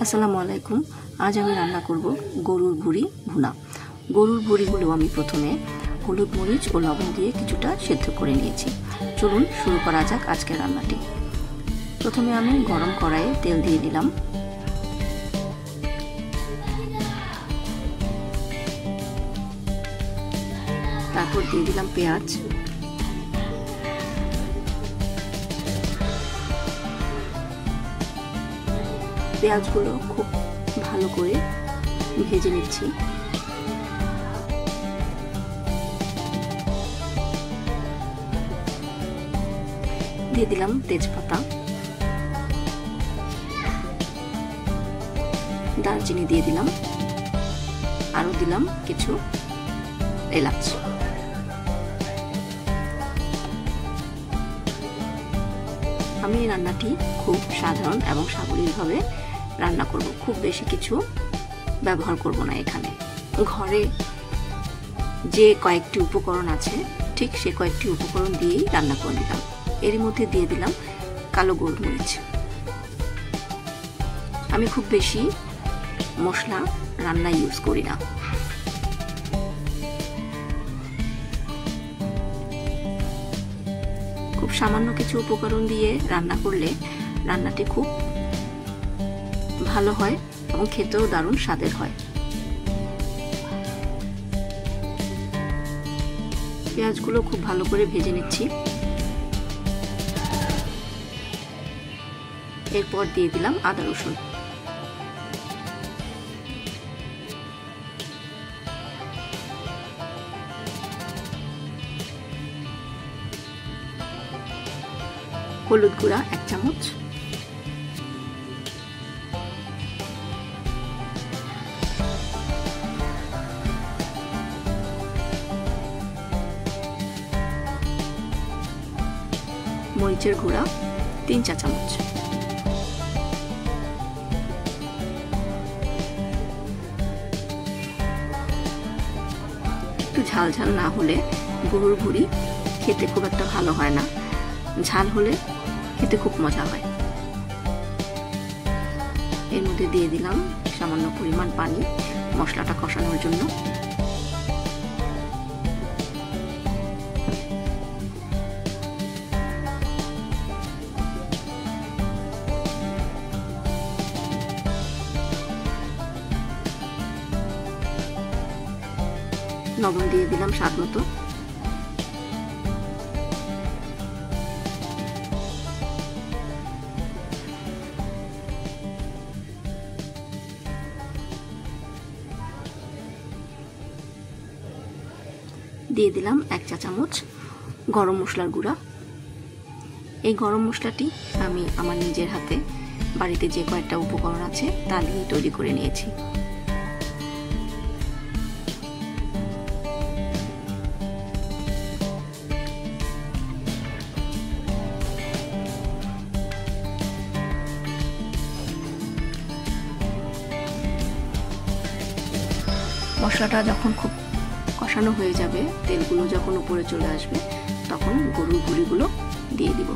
আসসালামু আলাইকুম। আজ আমি রান্না করব গরুর ভুঁড়ি ভুনা। গরুর ভুঁড়িগুলো আমি প্রথমে হলুদ মরিচ ও লবণ দিয়ে কিছুটা সেদ্ধ করে নিয়েছি। চলুন শুরু করা যাক আজকের রান্নাটি। প্রথমে আমি গরম কড়াইয়ে তেল দিয়ে দিলাম। তারপর দিয়ে দিলাম পেঁয়াজ, পেঁয়াজগুলো খুব ভালো করে ভেজে নিচ্ছি। দিয়ে দিলাম তেজপাতা, দারচিনি দিয়ে দিলাম, আরও দিলাম কিছু এলাচ। আমি এই রান্নাটি খুব সাধারণ এবং সাবলীলভাবে রান্না করব, খুব বেশি কিছু ব্যবহার করব না। এখানে ঘরে যে কয়েকটি উপকরণ আছে ঠিক সে কয়েকটি উপকরণ দিয়েই রান্না করে দিলাম। এর মধ্যে দিয়ে দিলাম কালো গোলমরিচ। আমি খুব বেশি মশলা রান্না ইউজ করি না। খুব সামান্য কিছু উপকরণ দিয়ে রান্না করলে রান্নাটি খুব ভালো হয় এবং খেতেও দারুণ স্বাদের হয়। পেঁয়াজগুলো খুব ভালো করে ভেজে নিচ্ছি। এরপর দিয়ে দিলাম আদা রসুন। হলুদ গুঁড়া 1 চামচ, মরিচের গুঁড়া 3 চা চামচ, একটু ঝাল ঝাল না হলে গরুর ভুঁড়ি খেতে খুব একটা ভালো হয় না, ঝাল হলে খেতে খুব মজা হয়। এর মধ্যে দিয়ে দিলাম সামান্য পরিমাণ পানি মশলাটা কষানোর জন্য। লবণ দিয়ে দিলাম স্বাদ মতো। দিয়ে দিলাম 1 চা চামচ গরম মশলার গুঁড়া। এই গরম মশলাটি আমি আমার নিজের হাতে বাড়িতে যে কয়েকটা উপকরণ আছে তা দিয়ে তৈরি করে নিয়েছি। মশলাটা যখন খুব কষানো হয়ে যাবে, তেলগুলো যখন উপরে চলে আসবে, তখন গরুর ভুঁড়িগুলো দিয়ে দিব।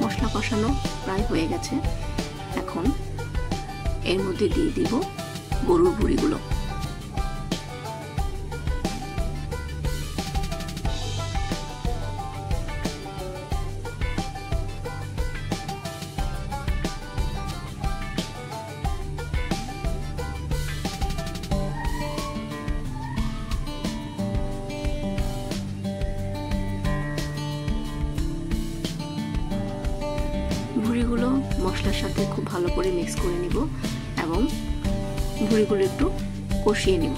মশলা কষানো প্রায় হয়ে গেছে। এখন এর মধ্যে দিয়ে দিব গরুর ভুঁড়িগুলো। ভুঁড়িগুলো মশলার সাথে খুব ভালো করে মিক্স করে নিব এবং ভুঁড়িগুলো একটু কষিয়ে নিব।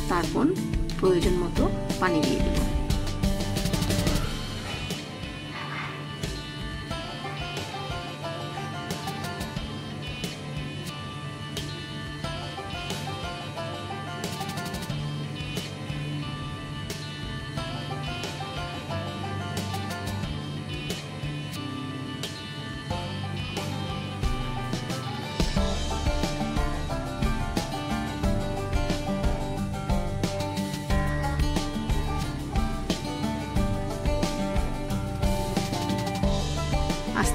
তারপর প্রয়োজন মতো পানি দিয়ে দিব।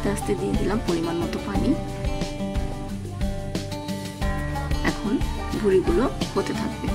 আস্তে আস্তে দিয়ে দিলাম পরিমাণ মতো পানি। এখন ভুঁড়িগুলো হতে থাকবে।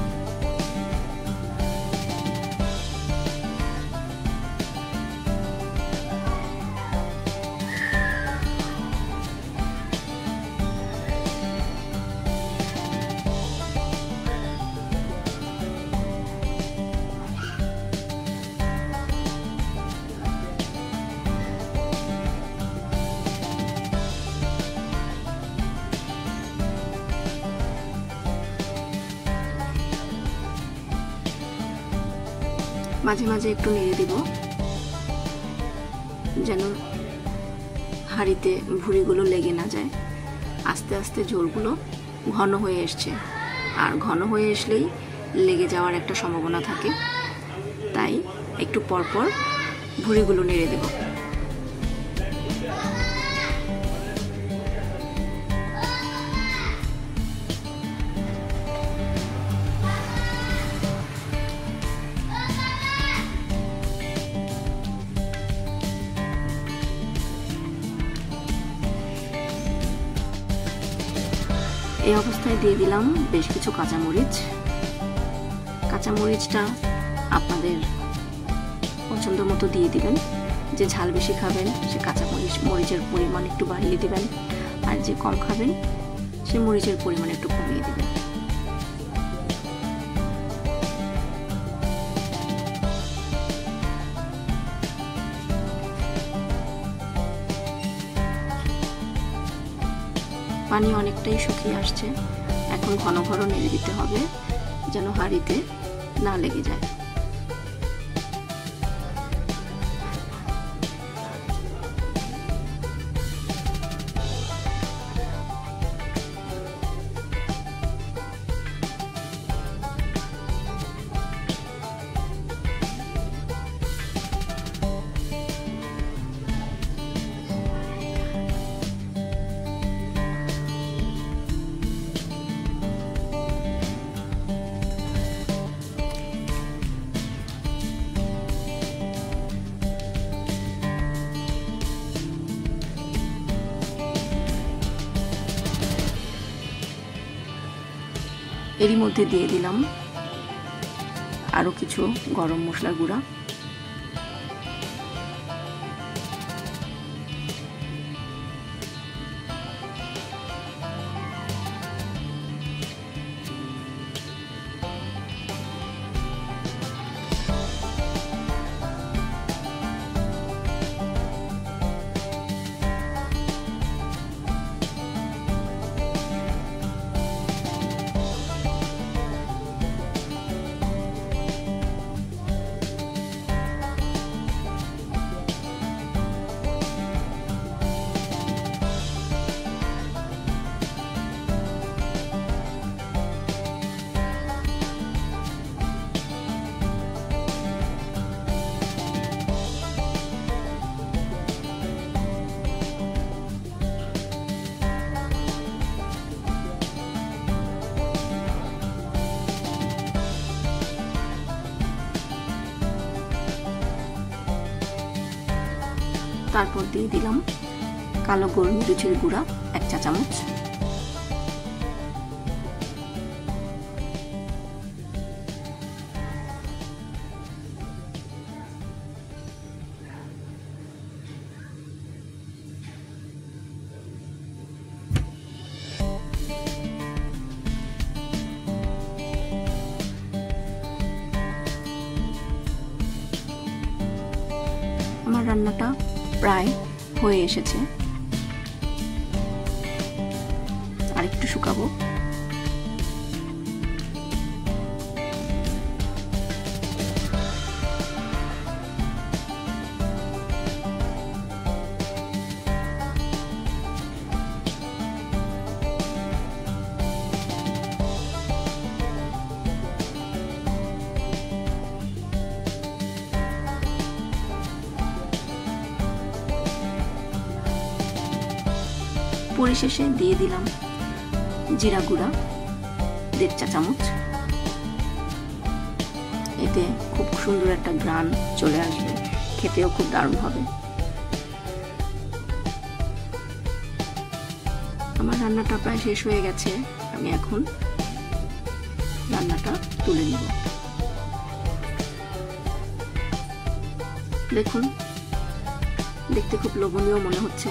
মাঝে মাঝে একটু নেড়ে দিব যেন হাঁড়িতে ভুঁড়িগুলো লেগে না যায়। আস্তে আস্তে ঝোলগুলো ঘন হয়ে এসছে, আর ঘন হয়ে আসলেই লেগে যাওয়ার একটা সম্ভাবনা থাকে, তাই একটু পরপর ভুঁড়িগুলো নেড়ে দেব। এই অবস্থায় দিয়ে দিলাম বেশ কিছু কাঁচামরিচ। কাঁচামরিচটা আপনাদের পছন্দ মতো দিয়ে দিবেন। যে ঝাল বেশি খাবেন সে মরিচের পরিমাণ একটু বাড়িয়ে দিবেন, আর যে কম খাবেন সে মরিচের পরিমাণ একটু কমিয়ে দিবেন। পানি অনেকটাই শুকিয়ে আসছে, এখন ঘন ঘন নেড়ে দিতে হবে যেন হাঁড়িতে না লেগে যায়। এরই মধ্যে দিয়ে দিলাম আরো কিছু গরম মশলার গুঁড়া। তারপর দিয়ে দিলাম কালো গোলমরিচের গুঁড়া 1 চা চামচ। আমার রান্নাটা প্রায় হয়ে এসেছে, আর একটু শুকাবো। পরিশেষে দিয়ে দিলাম জিরা গুঁড়া 1.5 চা চামচ। এতে খুব সুন্দর একটা ঘ্রাণ চলে আসবে, খেতেও খুব দারুণ হবে। আমার রান্নাটা প্রায় শেষ হয়ে গেছে। আমি এখন রান্নাটা তুলে নিব। দেখুন, দেখতে খুব লোভনীয় মনে হচ্ছে।